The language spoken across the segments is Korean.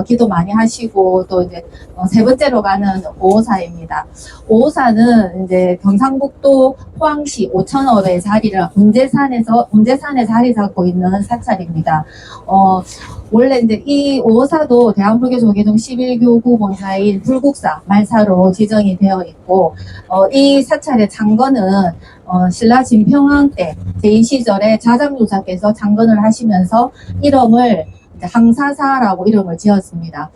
기도 많이 하시고 또 이제 세 번째로 가는 오호사입니다. 오호사는 이제 경상북도 포항시 오천읍의 자리를 운제산에 자리 잡고 있는 사찰입니다. 원래 이제 이 오호사도 대한불교조계종 11교구 본사인 불국사 말사로 지정이 되어 있고, 이 사찰의 창건은 신라 진평왕 때 제2시절에 자장조사께서 창건을 하시면서 이름을 항사사라고 이름을 지었습니다.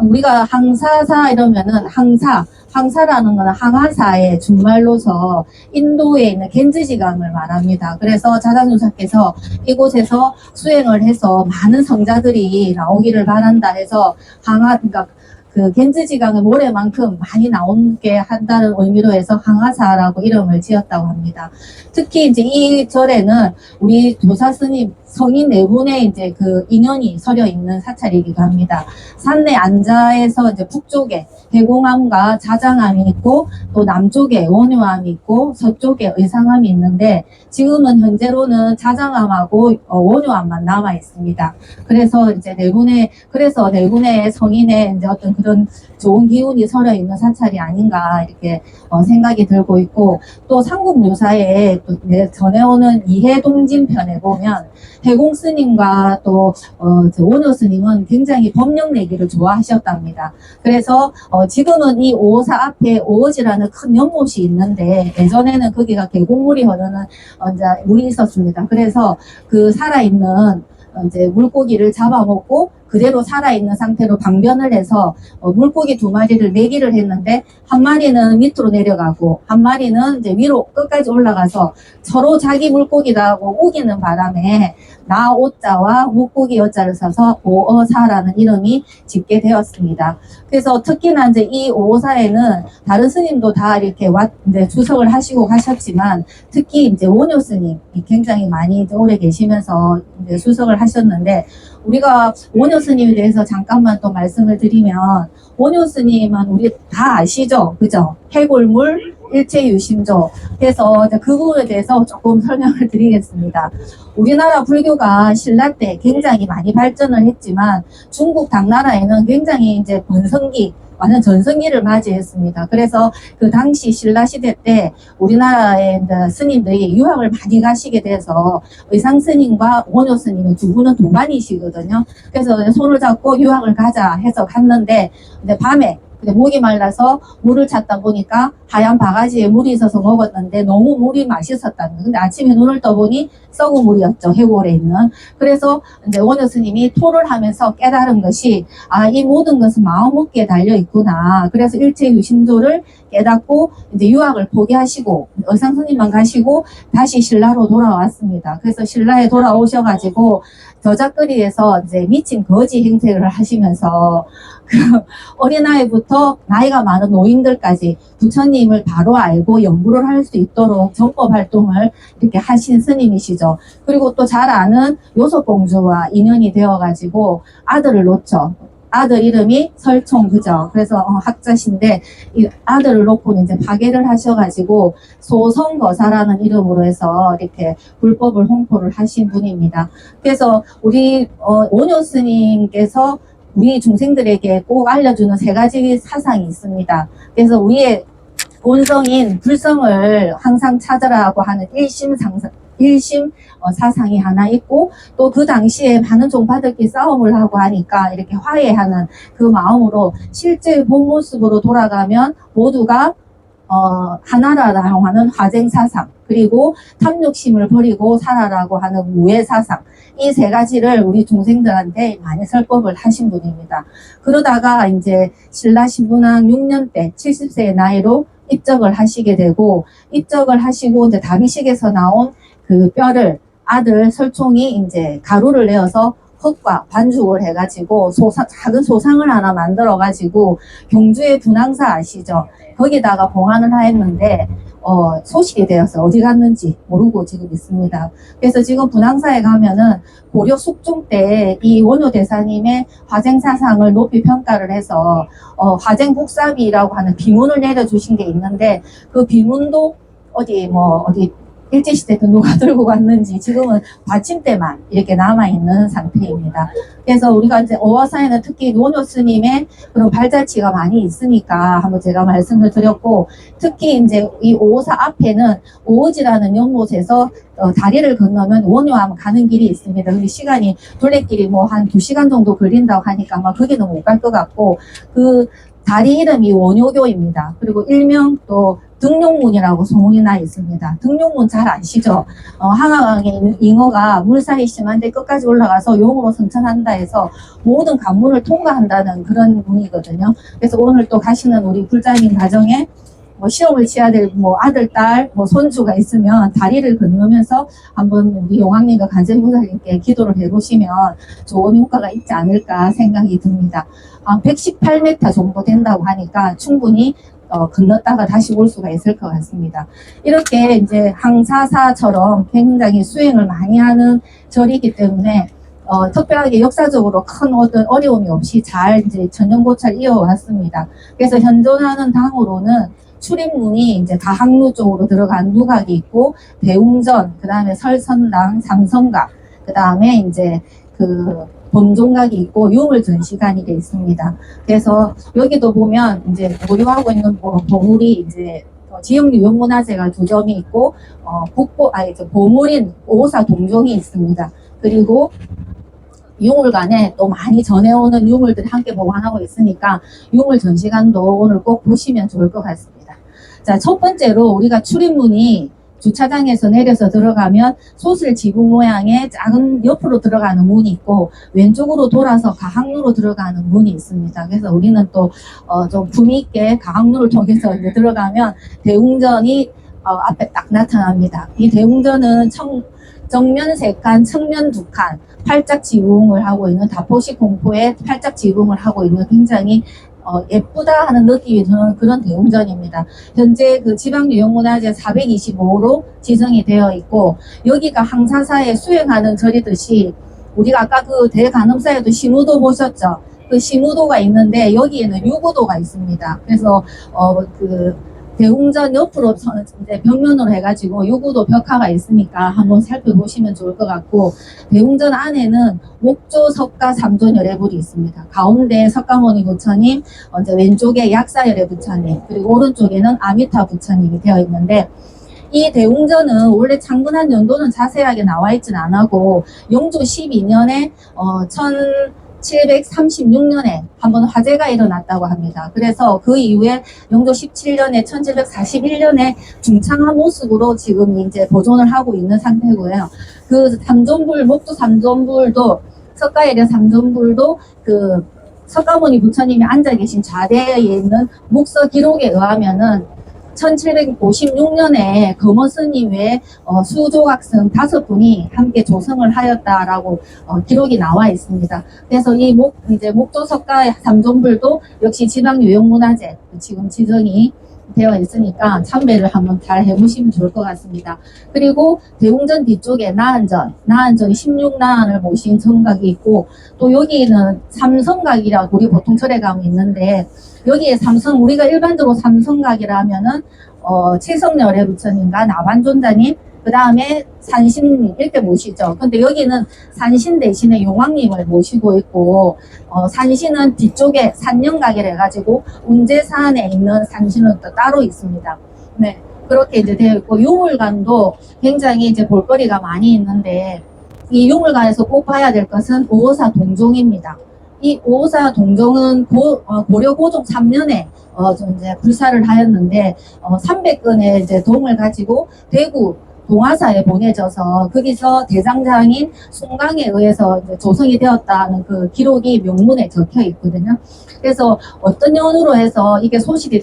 우리가 항사사 이러면은 항사라는 것은 항아사의 준말로서 인도에 있는 겐즈지강을 말합니다. 그래서 자장조사께서 이곳에서 수행을 해서 많은 성자들이 나오기를 바란다 해서 그러니까 그 겐즈지강의 모래만큼 많이 나오게 한다는 의미로 해서 항아사라고 이름을 지었다고 합니다. 특히 이제 이 절에는 우리 조사 스님 성인 네 분의 이제 그 인연이 서려 있는 사찰이기도 합니다. 산내 안자에서 이제 북쪽에 대공암과 자장암이 있고, 또 남쪽에 원효암이 있고, 서쪽에 의상암이 있는데, 지금은 현재로는 자장암하고 원효암만 남아 있습니다. 그래서 이제 네 분의 성인의 이제 어떤 그런 좋은 기운이 서려 있는 사찰이 아닌가 이렇게 생각이 들고 있고, 또 삼국묘사에 전해오는 이해동진편에 보면 해공 스님과 또 원효 스님은 굉장히 법령 내기를 좋아하셨답니다. 그래서 지금은 이 오호사 앞에 오어지라는 큰 연못이 있는데, 예전에는 거기가 계곡물이 흐르는 이제 물이 있었습니다. 그래서 그 살아있는 이제 물고기를 잡아먹고 그대로 살아있는 상태로 방변을 해서 물고기 2마리를 내기를 했는데, 한 마리는 밑으로 내려가고 한 마리는 이제 위로 끝까지 올라가서 서로 자기 물고기라고 우기는 바람에 나 오자와 물고기 여자를 써서 오어사라는 이름이 짓게 되었습니다. 그래서 특히나 이제 이 오호사에는 다른 스님도 다 이렇게 이제 주석을 하시고 가셨지만, 특히 이제 원효 스님이 굉장히 많이 이제 오래 계시면서 이제 주석을 하셨는데, 우리가 원효 스님에 대해서 잠깐만 또 말씀을 드리면, 원효 스님은 우리 다 아시죠? 그죠? 해골물 일체유심조. 그래서 이제 그 부분에 대해서 조금 설명을 드리겠습니다. 우리나라 불교가 신라 때 굉장히 많이 발전을 했지만, 중국 당나라에는 굉장히 이제 완전 전성기를 맞이했습니다. 그래서 그 당시 신라 시대 때 우리나라의 스님들이 유학을 많이 가시게 돼서 의상 스님과 원효 스님은 두 분은 동반이시거든요. 그래서 손을 잡고 유학을 가자 해서 갔는데, 이제 밤에 목이 말라서 물을 찾다 보니까 하얀 바가지에 물이 있어서 먹었는데 너무 물이 맛있었다는 거예요. 근데 아침에 눈을 떠보니 썩은 물이었죠. 해골에 있는. 그래서 이제 원효 스님이 토를 하면서 깨달은 것이, 이 모든 것은 마음먹기에 달려 있구나. 그래서 일체유심조를 깨닫고 이제 유학을 포기하시고 의상 스님만 가시고 다시 신라로 돌아왔습니다. 그래서 신라에 돌아오셔가지고 저작거리에서 이제 미친 거지 행세를 하시면서 그 어린아이부터 나이가 많은 노인들까지 부처님을 바로 알고 연구를 할 수 있도록 정법 활동을 이렇게 하신 스님이시죠. 그리고 또 잘 아는 요속공주와 인연이 되어가지고 아들을 놓죠. 아들 이름이 설총, 그죠? 그래서 학자신데 이 아들을 놓고 이제 파괴를 하셔가지고 소성거사라는 이름으로 해서 이렇게 불법을 홍보를 하신 분입니다. 그래서 우리 원효 스님께서 우리 중생들에게 꼭 알려주는 3가지 사상이 있습니다. 그래서 우리의 본성인 불성을 항상 찾으라고 하는 일심 사상이 하나 있고, 또 그 당시에 많은 종파들끼리 싸움을 하고 하니까 이렇게 화해하는 그 마음으로 실제 본 모습으로 돌아가면 모두가 하나라고 하는 화쟁사상, 그리고 탐욕심을 버리고 살아라고 하는 무해사상, 이 3가지를 우리 중생들한테 많이 설법을 하신 분입니다. 그러다가 이제 신라 신분왕 6년 때 70세의 나이로 입적을 하시게 되고, 입적을 하시고 이제 다비식에서 나온 그 뼈를 아들 설총이 이제 가루를 내어서 흙과 반죽을 해가지고 작은 소상을 하나 만들어가지고 경주의 분황사 아시죠? 거기다가 봉안을 하였는데 소실이 되어서 어디 갔는지 모르고 지금 있습니다. 그래서 지금 분황사에 가면은 고려 숙종 때 이 원효 대사님의 화쟁사상을 높이 평가를 해서 화쟁복사비라고 하는 비문을 내려주신 게 있는데, 그 비문도 어디 일제시대 때 누가 들고 갔는지 지금은 받침대만 이렇게 남아있는 상태입니다. 그래서 우리가 이제 오어사에는 특히 노녀 스님의 그런 발자취가 많이 있으니까 한번 제가 말씀을 드렸고, 특히 이제 이 오오사 앞에는 오오지라는 연못에서 다리를 건너면 원효암 가는 길이 있습니다. 근데 시간이 둘레길이 뭐 한 2시간 정도 걸린다고 하니까 아마 거기는 못 갈 것 같고, 그 다리 이름이 원효교입니다. 그리고 일명 또 등용문이라고 소문이 나 있습니다. 등용문 잘 아시죠? 한화강에 잉어가 물살이 심한데 끝까지 올라가서 용으로 승천한다 해서 모든 관문을 통과한다는 그런 문이거든요. 그래서 오늘 또 가시는 우리 불자님 가정에 뭐 시험을 치어야 될 뭐 아들, 딸, 뭐 손주가 있으면 다리를 건너면서 한번 우리 용왕님과 관세음보살님께 기도를 해보시면 좋은 효과가 있지 않을까 생각이 듭니다. 118m 정도 된다고 하니까 충분히 건넜다가 다시 올 수가 있을 것 같습니다. 이렇게 이제 항사사처럼 굉장히 수행을 많이 하는 절이기 때문에 특별하게 역사적으로 큰 어떤 어려움이 없이 잘 이제 전영고찰 이어왔습니다. 그래서 현존하는 당으로는 출입문이 이제 가학루 쪽으로 들어간 누각이 있고, 대웅전, 그 다음에 설선당, 삼성각, 그 다음에 이제 그 본종각이 있고 유물전시관이 되어 있습니다. 그래서 여기도 보면 이제 보유하고 있는 보물이 이제 지역유형문화재가 2점이 있고, 보물인 오사 동종이 있습니다. 그리고 유물관에 또 많이 전해오는 유물들이 함께 보관하고 있으니까 유물 전시관도 오늘 꼭 보시면 좋을 것 같습니다. 자, 첫 번째로 우리가 출입문이 주차장에서 내려서 들어가면 소슬 지붕 모양의 작은 옆으로 들어가는 문이 있고, 왼쪽으로 돌아서 가학루로 들어가는 문이 있습니다. 그래서 우리는 또 좀 품위 있게 가학루를 통해서 이제 들어가면 대웅전이 앞에 딱 나타납니다. 이 대웅전은 정면 3칸, 측면 2칸, 팔짝 지붕을 하고 있는, 다포식 공포에 팔짝 지붕을 하고 있는 굉장히 예쁘다 하는 느낌이 드는 그런 대웅전입니다. 현재 그 지방유형문화재 425로 지정이 되어 있고, 여기가 항사사에 수행하는 절이듯이 우리가 아까 그 대간음사에도 심우도 보셨죠? 그 심우도가 있는데 여기에는 유구도가 있습니다. 그래서 그 대웅전 옆으로 이제 벽면으로 해가지고 유구도 벽화가 있으니까 한번 살펴보시면 좋을 것 같고, 대웅전 안에는 목조, 석가, 삼존 열애불이 있습니다. 가운데 석가모니 부처님, 이제 왼쪽에 약사 열애 부처님, 그리고 오른쪽에는 아미타 부처님이 되어 있는데, 이 대웅전은 원래 창건한 연도는 자세하게 나와 있진 않고, 영조 12년에 1736년에 한번 화재가 일어났다고 합니다. 그래서 그 이후에 영조 17년에 1741년에 중창한 모습으로 지금 이제 보존을 하고 있는 상태고요. 그 삼존불, 목조 삼존불도, 석가예련 삼존불도 그 석가모니 부처님이 앉아 계신 좌대에 있는 묵서 기록에 의하면은 1756년에 검어스님 외에 수조각승 5분이 함께 조성을 하였다라고 기록이 나와 있습니다. 그래서 이 목조석가 삼존불도 역시 지방유형문화재 지금 지정이 되어 있으니까 참배를 한번 잘 해보시면 좋을 것 같습니다. 그리고 대웅전 뒤쪽에 나한전 16나한을 모신 정각이 있고, 또 여기는 삼성각이라고 우리 보통 절에 가면 있는데, 여기에 우리가 일반적으로 삼성각이라 하면은 최성열애 부처님과 나반존자님, 그 다음에 산신님 이렇게 모시죠. 근데 여기는 산신 대신에 용왕님을 모시고 있고, 산신은 뒤쪽에 산영각이라 해가지고 운제산에 있는 산신은 또 따로 있습니다. 네, 그렇게 이제 되어 있고, 유물관도 굉장히 이제 볼거리가 많이 있는데, 이 유물관에서 꼭 봐야 될 것은 오오사 동종입니다. 이 오오사 동종은 고려 고종 3년에 이제 불사를 하였는데, 300건의 이제 동을 가지고 대구 동화사에 보내져서 거기서 대장장인 송강에 의해서 이제 조성이 되었다는 그 기록이 명문에 적혀 있거든요. 그래서 어떤 연으로 해서 이게 소실이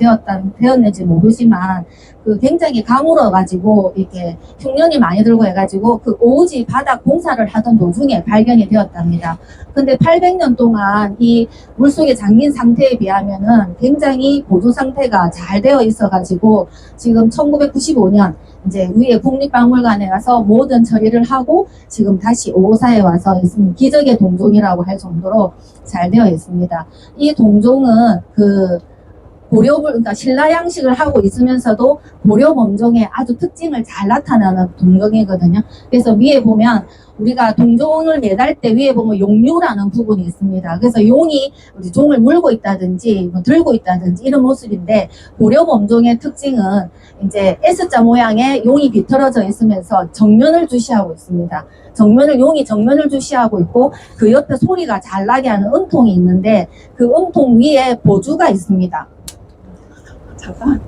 되었는지 모르지만, 그 굉장히 가물어 가지고 이렇게 흉년이 많이 들고 해가지고 그 오지 바닥 공사를 하던 도중에 발견이 되었답니다. 근데 800년 동안 이 물속에 잠긴 상태에 비하면은 굉장히 보존 상태가 잘 되어 있어 가지고 지금 1995년 이제 위에 국립박물관에 가서 모든 처리를 하고 지금 다시 오오사에 와서 있습니다. 기적의 동종이라고 할 정도로 잘 되어 있습니다. 이 동종은 그 그러니까 신라 양식을 하고 있으면서도 고려 범종의 아주 특징을 잘 나타내는 동정이거든요. 그래서 위에 보면 우리가 동종을 매달 때 위에 보면 용류라는 부분이 있습니다. 그래서 용이 우리 종을 물고 있다든지 뭐 들고 있다든지 이런 모습인데, 고려 범종의 특징은 이제 S자 모양의 용이 비틀어져 있으면서 정면을 주시하고 있습니다. 용이 정면을 주시하고 있고, 그 옆에 소리가 잘 나게 하는 음통이 있는데, 그 음통 위에 보주가 있습니다. 잠깐.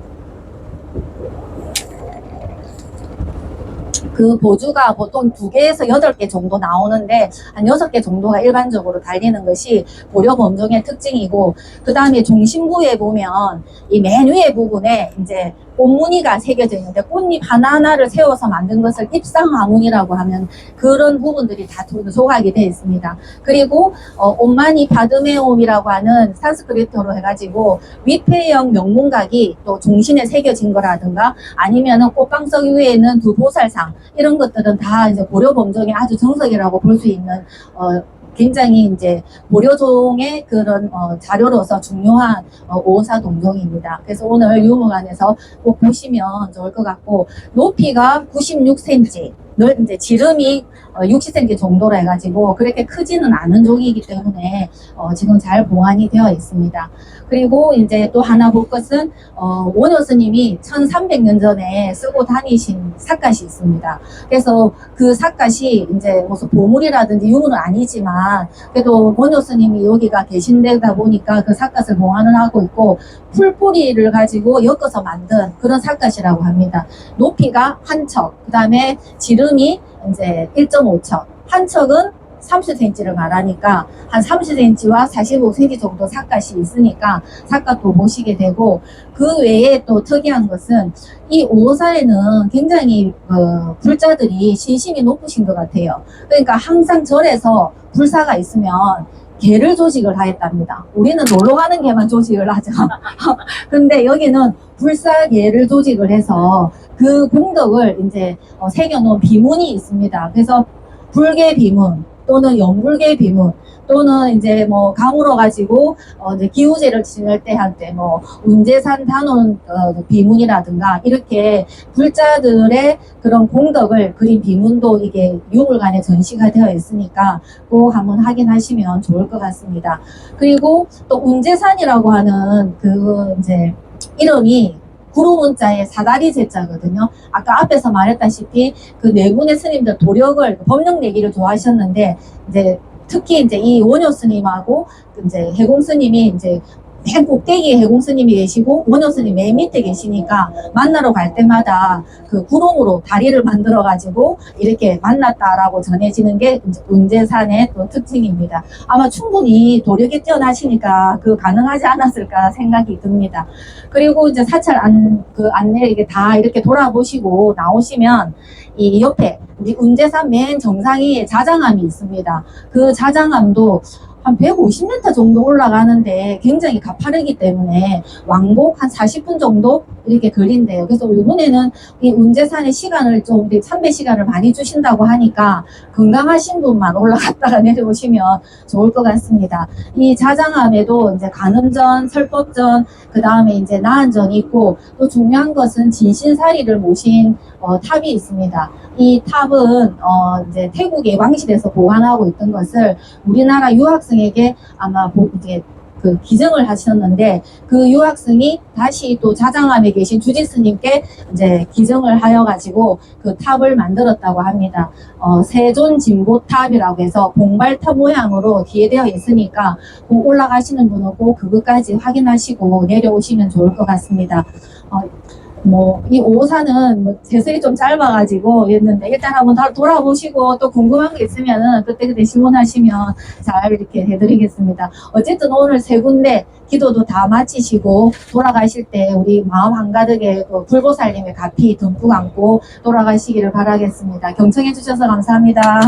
그 보주가 보통 2개에서 8개 정도 나오는데, 한 6개 정도가 일반적으로 달리는 것이 고려 범종의 특징이고, 그 다음에 종신부에 보면 이 맨 위에 부분에 이제 꽃무늬가 새겨져 있는데, 꽃잎 하나하나를 세워서 만든 것을 입상화문이라고 하면 그런 부분들이 다 조각이 되어 있습니다. 그리고 옴마니 바드메옴이라고 하는 산스크리트어로 해가지고 위패형 명문각이 또 종신에 새겨진 거라든가, 아니면은 꽃방석 위에는 두 보살상, 이런 것들은 다 이제 고려 범종의 아주 정석이라고 볼 수 있는 굉장히 이제 고려종의 그런 자료로서 중요한 오사 동종입니다. 그래서 오늘 유목안에서 꼭 보시면 좋을 것 같고, 높이가 96cm, 이제 지름이 60cm 정도로 해가지고 그렇게 크지는 않은 종이기 때문에 지금 잘 보완이 되어 있습니다. 그리고 이제 또 하나 볼 것은 원효 스님이 1300년 전에 쓰고 다니신 삿갓이 있습니다. 그래서 그 삿갓이 이제 무슨 보물이라든지 유물은 아니지만, 그래도 원효 스님이 여기가 계신 데다 보니까 그 삿갓을 보관을 하고 있고, 풀뿌리를 가지고 엮어서 만든 그런 삿갓이라고 합니다. 높이가 한 척, 그 다음에 지름이 이제 1.5척, 한 척은 30cm를 말하니까 한 30cm와 45cm 정도 삿갓이 있으니까 삿갓도 보시게 되고, 그 외에 또 특이한 것은 이 오사에는 굉장히 불자들이 신심이 높으신 것 같아요. 그러니까 항상 절에서 불사가 있으면 개를 조직을 하였답니다. 우리는 놀러 가는 개만 조직을 하죠. 근데 여기는 불사개를 조직을 해서 그 공덕을 이제 새겨놓은 비문이 있습니다. 그래서 불계 비문 또는 영불계 비문, 또는 이제 뭐 가물어 가지고 이제 기우제를 지낼 때 한때 뭐 운제산 단원 비문이라든가, 이렇게 불자들의 그런 공덕을 그린 비문도 이게 유물관에 전시가 되어 있으니까 꼭 한번 확인하시면 좋을 것 같습니다. 그리고 또 운제산이라고 하는 그 이제 이름이 구루문자의 사다리 제자거든요. 아까 앞에서 말했다시피 그 네 분의 스님들 도력을, 법령 내기를 좋아하셨는데, 이제 특히 이제 이 원효 스님하고 이제 해공 스님이 이제 맨 꼭대기에 해공 스님이 계시고 원효 스님 맨 밑에 계시니까 만나러 갈 때마다 그 구름으로 다리를 만들어 가지고 이렇게 만났다라고 전해지는 게 운제산의 또 특징입니다. 아마 충분히 도력이 뛰어나시니까 그 가능하지 않았을까 생각이 듭니다. 그리고 이제 사찰 안내 이게 다 이렇게 돌아보시고 나오시면 이 옆에 우리 운제산 맨 정상에 자장암이 있습니다. 그 자장암도 한 150m 정도 올라가는데 굉장히 가파르기 때문에 왕복 한 40분 정도 이렇게 걸린대요. 그래서 이번에는 이 운제산의 시간을 좀 참배 시간을 많이 주신다고 하니까 건강하신 분만 올라갔다가 내려오시면 좋을 것 같습니다. 이 자장암에도 이제 간음전, 설법전, 그 다음에 이제 나한전이 있고, 또 중요한 것은 진신사리를 모신 탑이 있습니다. 이 탑은 이제 태국의 왕실에서 보관하고 있던 것을 우리나라 유학생에게 아마 이제 그 기증을 하셨는데, 그 유학생이 다시 또 자장암에 계신 주지 스님께 이제 기증을 하여 가지고 그 탑을 만들었다고 합니다. 세존 진보탑이라고 해서 봉발탑 모양으로 뒤에 되어 있으니까 꼭 올라가시는 분은 꼭 그것까지 확인하시고 내려오시면 좋을 것 같습니다. 이 오사는 뭐 재설이 좀 짧아가지고 했는데, 일단 한번 다 돌아보시고 또 궁금한 거 있으면은 그때 질문하시면 잘 이렇게 해드리겠습니다. 어쨌든 오늘 3군데 기도도 다 마치시고 돌아가실 때 우리 마음 한가득에 불보살님의 가피 듬뿍 안고 돌아가시기를 바라겠습니다. 경청해 주셔서 감사합니다.